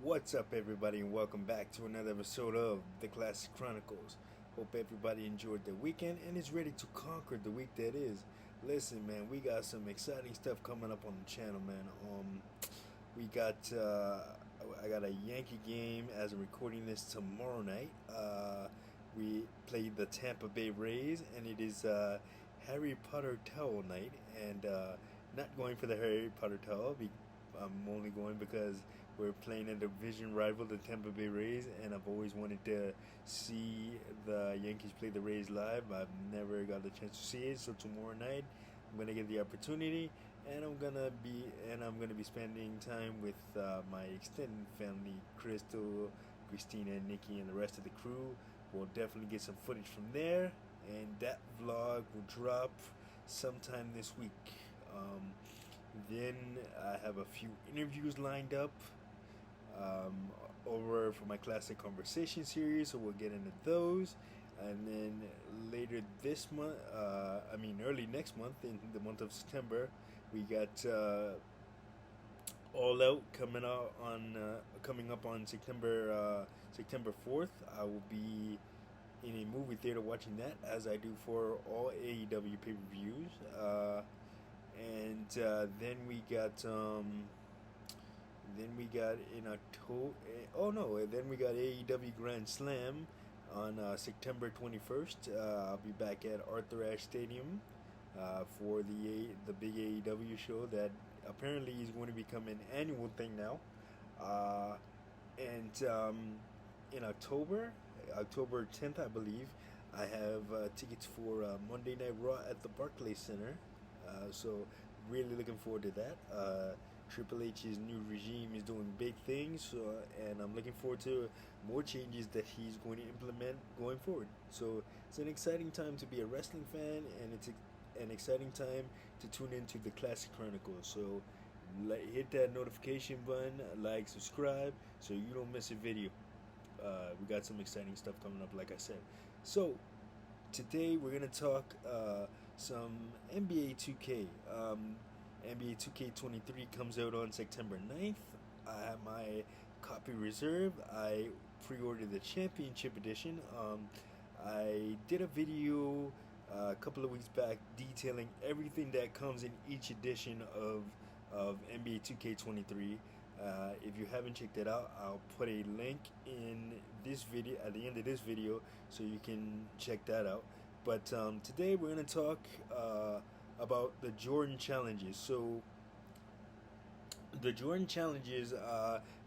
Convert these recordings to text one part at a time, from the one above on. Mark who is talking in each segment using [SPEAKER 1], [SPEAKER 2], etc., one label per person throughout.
[SPEAKER 1] What's up, everybody, and welcome back to another episode of the Classic Chronicles. Hope everybody enjoyed their weekend and is ready to conquer the week that is. Listen, man, we got some exciting stuff coming up on the channel, man. We got I got a Yankee game as I'm recording this tomorrow night. We played the Tampa Bay Rays, and it is Harry Potter towel night, and not going for the Harry Potter towel. I'm only going because we're playing a division rival, the Tampa Bay Rays, and I've always wanted to see the Yankees play the Rays live. I've never got the chance to see it, so tomorrow night I'm gonna get the opportunity, and I'm gonna be spending time with my extended family, Crystal, Christina, Nikki, and the rest of the crew. We'll definitely get some footage from there, and that vlog will drop sometime this week. Then I have a few interviews lined up over for my Classic Conversation series, so we'll get into those. And then later this month, early next month, in the month of September, we got All Out coming up on September 4th. I will be in a movie theater watching that, as I do for all AEW pay-per-views. And then we got in October. Oh no! Then we got AEW Grand Slam on September 21st. I'll be back at Arthur Ashe Stadium for the big AEW show that apparently is going to become an annual thing now. And in October 10th, I believe, I have tickets for Monday Night Raw at the Barclays Center. So really looking forward to that. Triple H's new regime is doing big things, and I'm looking forward to more changes that he's going to implement going forward. So it's an exciting time to be a wrestling fan, and it's an exciting time to tune into the Classic Chronicles. So hit that notification button, like, subscribe, so you don't miss a video. We got some exciting stuff coming up, like I said. So today we're gonna talk some NBA 2K. NBA 2K23 comes out on September 9th. I have my copy reserved. I pre-ordered the Championship Edition. I did a video a couple of weeks back detailing everything that comes in each edition of NBA 2K23. If you haven't checked it out, I'll put a link in this video at the end of this video so you can check that out. But today we're going to talk about the Jordan Challenges. So the Jordan Challenges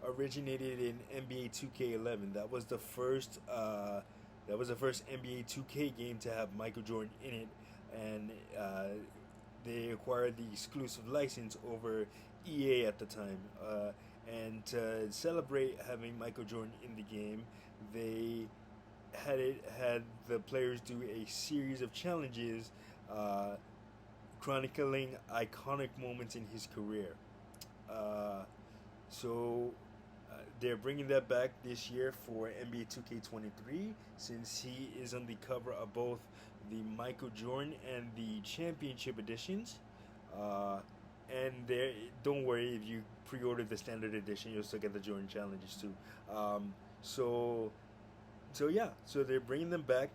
[SPEAKER 1] originated in NBA 2K11. That was the first NBA 2K game to have Michael Jordan in it, and they acquired the exclusive license over EA at the time. And to celebrate having Michael Jordan in the game, they had the players do a series of challenges chronicling iconic moments in his career. So they're bringing that back this year for NBA 2K23, since he is on the cover of both the Michael Jordan and the Championship editions. And don't worry, if you pre-order the standard edition, you'll still get the Jordan Challenges too. So they're bringing them back.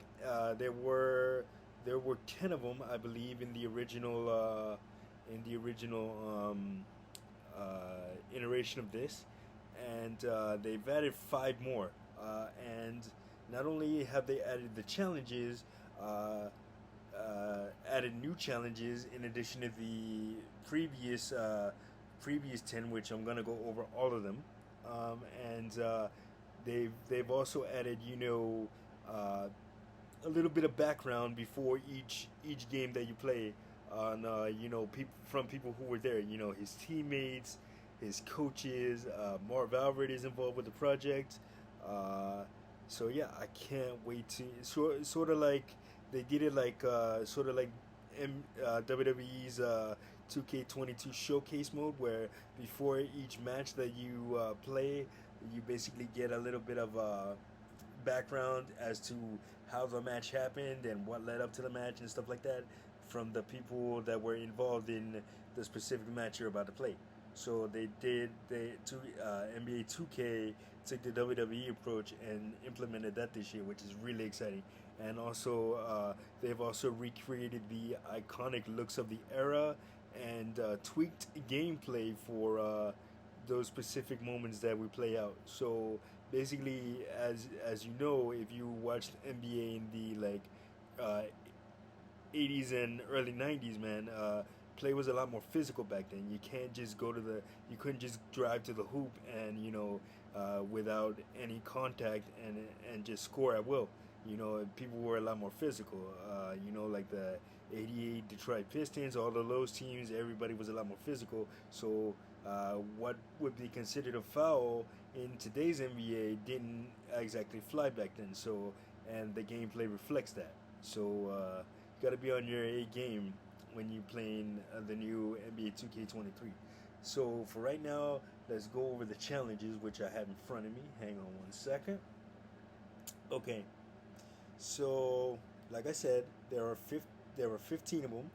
[SPEAKER 1] There were 10 of them, I believe, in the original iteration of this, and they've added 5 more. And not only have they added the challenges, added new challenges in addition to the previous 10, which I'm gonna go over all of them. And they've also added a little bit of background before each game that you play on from people who were there. His teammates, his coaches. Marv Alfred is involved with the project. So yeah, I can't wait to sort of like they did it like WWE's 2K22 showcase mode, where before each match that you play, you basically get a little bit of background as to how the match happened and what led up to the match and stuff like that from the people that were involved in the specific match you're about to play. So NBA 2K took the WWE approach and implemented that this year, which is really exciting. And also, they've also recreated the iconic looks of the era and tweaked gameplay for those specific moments that we play out. So basically, as you know, if you watched NBA in the uh, 80s and early 90s, man, play was a lot more physical back then. You couldn't just drive to the hoop and without any contact and just score at will. People were a lot more physical. Like the '88 Detroit Pistons, all of those teams, everybody was a lot more physical. So what would be considered a foul in today's NBA didn't exactly fly back then. So and the gameplay reflects that. So you got to be on your A game when you're playing the new NBA 2K23. So for right now, let's go over the challenges which I have in front of me. Hang on one second. Okay, so like I said, there are 15 of them.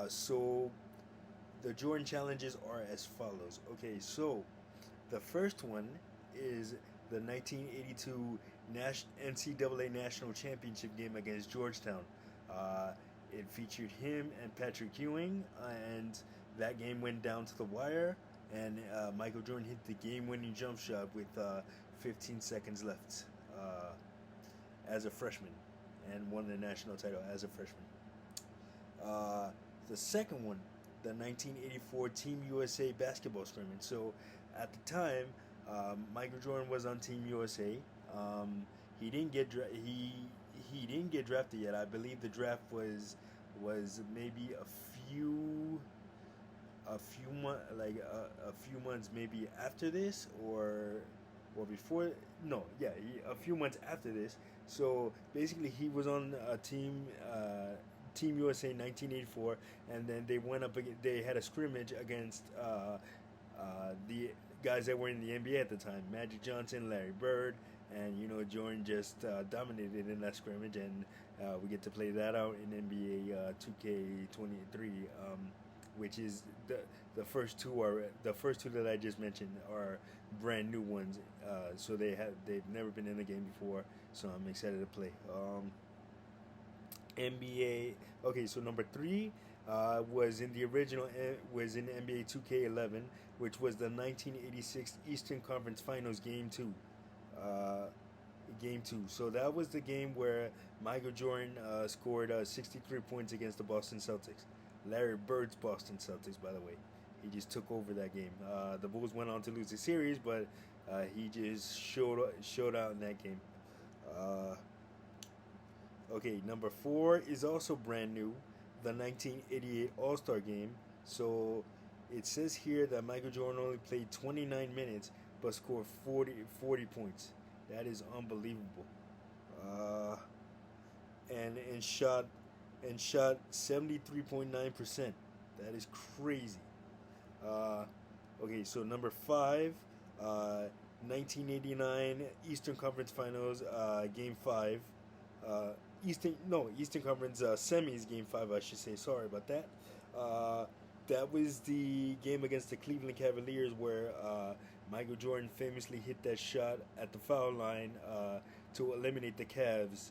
[SPEAKER 1] So the Jordan challenges are as follows. Okay, so the first one is the 1982 NCAA National Championship game against Georgetown. Uh, it featured him and Patrick Ewing, and that game went down to the wire. And Michael Jordan hit the game-winning jump shot with 15 seconds left as a freshman, and won the national title as a freshman. Uh, the second one, the 1984 Team USA basketball scrimmage. So at the time, Michael Jordan was on Team USA. He didn't get he didn't get drafted yet. I believe the draft was maybe a few months maybe after this or before. No, yeah, a few months after this. So basically, he was on a Team USA 1984, and then they went up. They had a scrimmage against the guys that were in the NBA at the time: Magic Johnson, Larry Bird, and Jordan just dominated in that scrimmage, and we get to play that out in NBA 2K23, which is the first two that I just mentioned are brand new ones. So they've never been in the game before, so I'm excited to play. NBA. Okay, so number three was in NBA 2K11, which was the 1986 Eastern Conference Finals Game Two. Uh, Game two. So that was the game where Michael Jordan scored 63 points against the Boston Celtics. Larry Bird's Boston Celtics, by the way. He just took over that game. The Bulls went on to lose the series, but he just showed out in that game. Uh, Okay, number four is also brand new, the 1988 All Star Game. So it says here that Michael Jordan only played 29 minutes but scored 40 points. That is unbelievable. Uh, and shot 73.9%. That is crazy. Uh, okay, so number five, 1989 Eastern Conference Finals, Game Five. Uh, Eastern Conference semis, Game Five, I should say. Sorry about that. Uh, that was the game against the Cleveland Cavaliers where Michael Jordan famously hit that shot at the foul line to eliminate the Cavs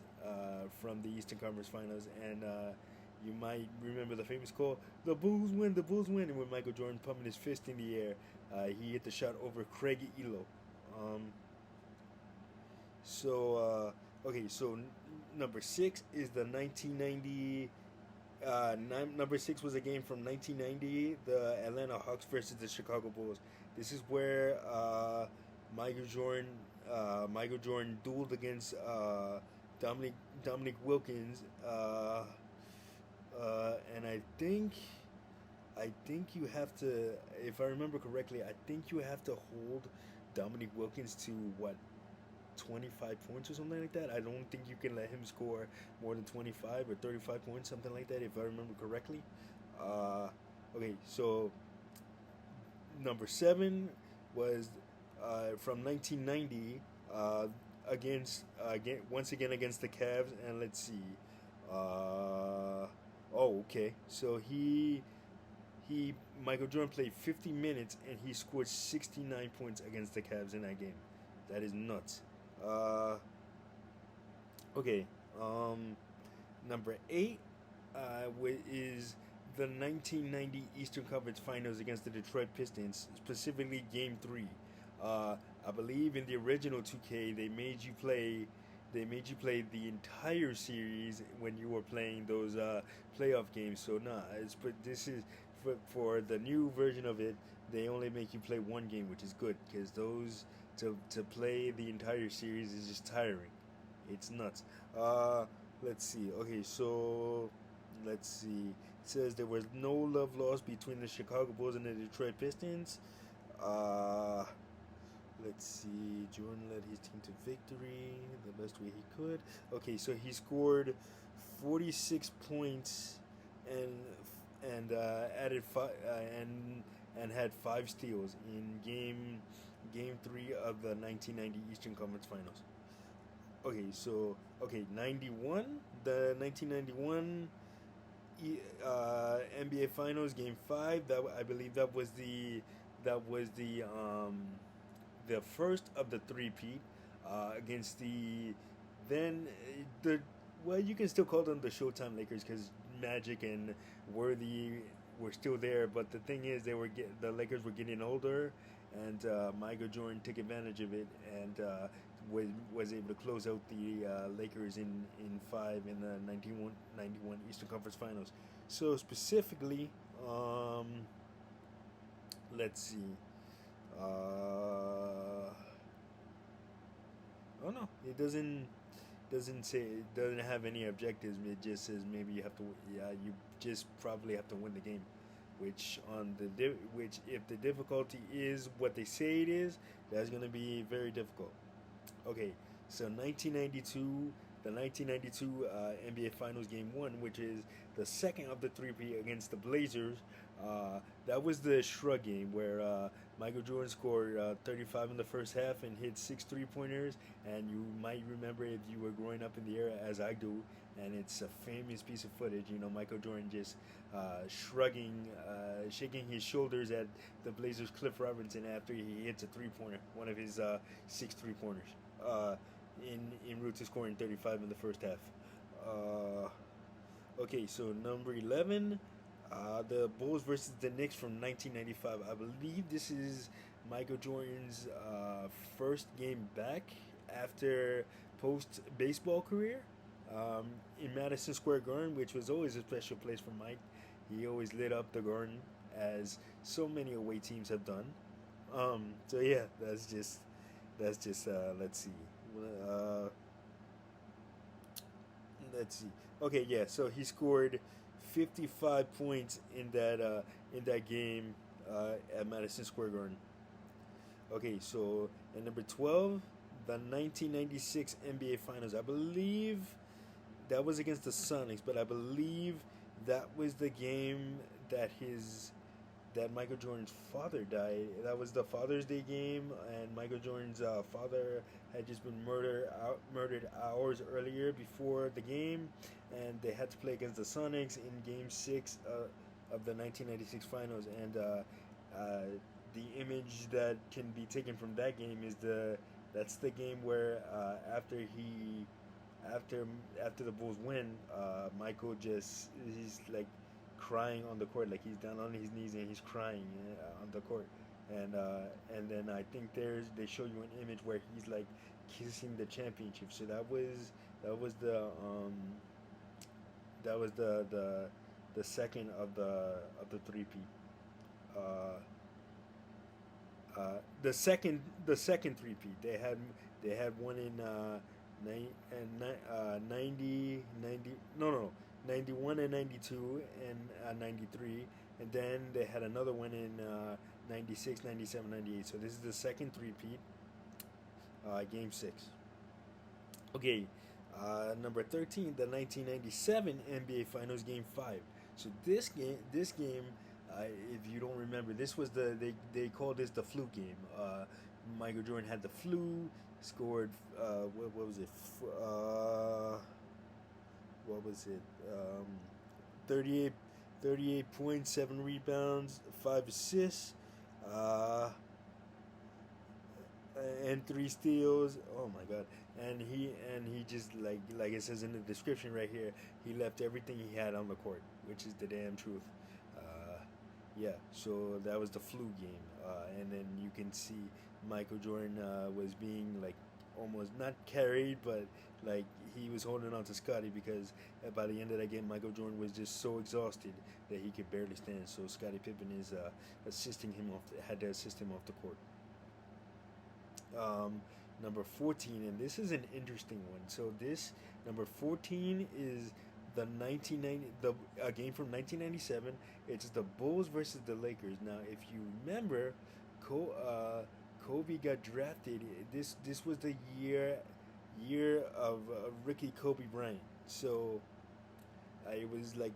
[SPEAKER 1] from the Eastern Conference Finals, and you might remember the famous call, "The Bulls win, the Bulls win," and when Michael Jordan pumping his fist in the air, he hit the shot over Craig Elo. Um, okay, so number six is the 1990. Number six was a game from 1990, the Atlanta Hawks versus the Chicago Bulls. This is where Michael Jordan Michael Jordan dueled against Dominic Wilkins, and I think you have to, if I remember correctly, I think you have to hold Dominic Wilkins to what, 25 points or something like that. I don't think you can let him score more than 25 or 35 points, something like that, if I remember correctly. Okay, so number seven was from 1990 once again against the Cavs, and let's see. Okay, so he he Michael Jordan played 50 minutes and he scored 69 points against the Cavs in that game. That is nuts. Uh, okay. Um, Number eight is the 1990 Eastern Conference Finals against the Detroit Pistons, specifically Game Three. I believe in the original 2K they made you play the entire series when you were playing those playoff games. So nah, it's but this is for the new version of it. They only make you play one game, which is good because those to play the entire series is just tiring. It's nuts. Let's see. Okay, so let's see. It says there was no love lost between the Chicago Bulls and the Detroit Pistons. Uh, let's see. Jordan led his team to victory the best way he could. Okay, so he scored 46 points and added and had five steals in game three of the 1990 Eastern Conference Finals. Okay, so okay, 91, the 1991 NBA Finals Game 5. That I believe that was the first of the three-peat against the then the well, you can still call them the Showtime Lakers because Magic and Worthy were still there, but the thing is the Lakers were getting older, and Michael Jordan took advantage of it and was able to close out the Lakers in five in the 91 Eastern Conference Finals. So specifically, let's see. Oh no, it doesn't say it doesn't have any objectives. It just says maybe you have to you just probably have to win the game. Which if the difficulty is what they say it is, that's going to be very difficult. Okay, so 1992, the 1992 NBA Finals Game 1, which is the second of the three-peat against the Blazers. That was the shrug game where Michael Jordan scored 35 in the first half and hit six three-pointers. And you might remember if you were growing up in the era, as I do, and it's a famous piece of footage. You know, Michael Jordan just shrugging, shaking his shoulders at the Blazers' Cliff Robinson after he hits a three-pointer, one of his six three-pointers. Uh, in route to scoring 35 in the first half. Okay, so number 11, the Bulls versus the Knicks from 1995. I believe this is Michael Jordan's first game back after post baseball career in Madison Square Garden, which was always a special place for Mike. He always lit up the Garden, as so many away teams have done. So yeah, let's see. Uh, let's see. Okay, yeah. So he scored 55 points in that game at Madison Square Garden. Okay, so at number 12, the 1996 NBA Finals. I believe that was against the Sonics, but I believe that was the game that Michael Jordan's father died. That was the Father's Day game, and Michael Jordan's father had just been murdered hours earlier before the game, and they had to play against the Sonics in Game 6 of the 1996 Finals. And the image that can be taken from that game is that's the game where after the Bulls win, Michael he's like crying on the court, like he's down on his knees and he's crying on the court, and then I think they show you an image where he's like kissing the championship. So that was the second of the three-peat. The second three-peat. They had one in 91 and 92 and 93, and then they had another one in 96, 97, 98. So this is the second three-peat, game 6. Okay, number 13, the 1997 NBA Finals Game 5. So this game, if you don't remember, this was they called this the flu game. Michael Jordan had the flu, scored what was it? What was it? 38 38 points, 7 rebounds, 5 assists, uh, and 3 steals. Oh my god! And he just like it says in the description right here, he left everything he had on the court, which is the damn truth. Yeah, so that was the flu game, and then you can see Michael Jordan was being like almost not carried, but like he was holding on to Scotty because by the end of that game, Michael Jordan was just so exhausted that he could barely stand. So Scottie Pippen is assisting him had to assist him off the court. Um, Number 14, and this is an interesting one. So this number 14 is the 1990 the a game from 1997. It's the Bulls versus the Lakers. Now, if you remember, Kobe got drafted. This was the year of Ricky Kobe Bryant. So it was like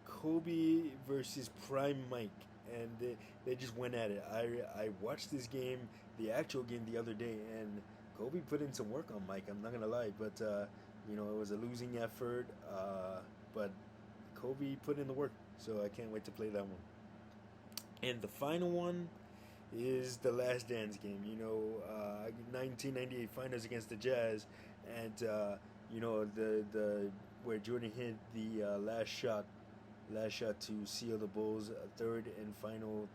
[SPEAKER 1] Kobe versus Prime Mike, and they just went at it. I watched this game, the actual game, the other day, and Kobe put in some work on Mike. I'm not gonna lie, but it was a losing effort. But Kobe put in the work, so I can't wait to play that one. And the final one is the Last Dance game. 1998 Finals against the Jazz, and the where Jordan hit the last shot to seal the Bulls' third and final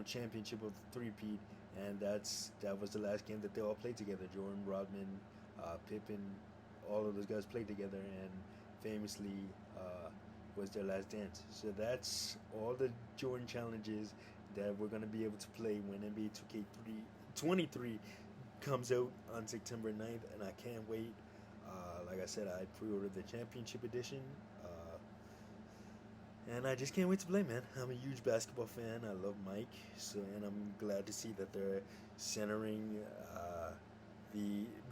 [SPEAKER 1] championship of the three-peat, and that was the last game that they all played together. Jordan, Rodman, Pippen, all of those guys played together, and famously was their last dance. So that's all the Jordan challenges that we're gonna be able to play when NBA 2K23 comes out on September 9th, and I can't wait. Like I said, I pre-ordered the championship edition, and I just can't wait to play, man. I'm a huge basketball fan. I love Mike, and I'm glad to see that they're centering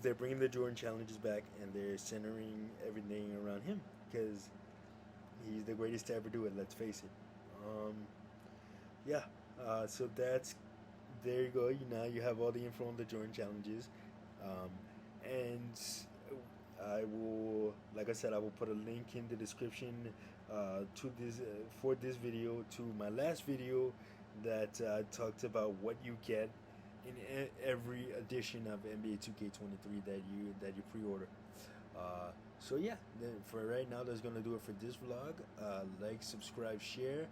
[SPEAKER 1] they're bringing the Jordan challenges back, and they're centering everything around him because he's the greatest to ever do it. Let's face it. Yeah. So there you go. Now you have all the info on the Jordan challenges, and I will, like I said, I will put a link in the description to this for this video to my last video that talked about what you get in every edition of NBA 2K23 that you pre-order. So yeah, for right now, that's gonna do it for this vlog. Like, subscribe, share,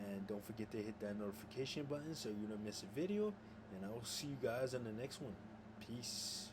[SPEAKER 1] and don't forget to hit that notification button so you don't miss a video. And I will see you guys on the next one. Peace.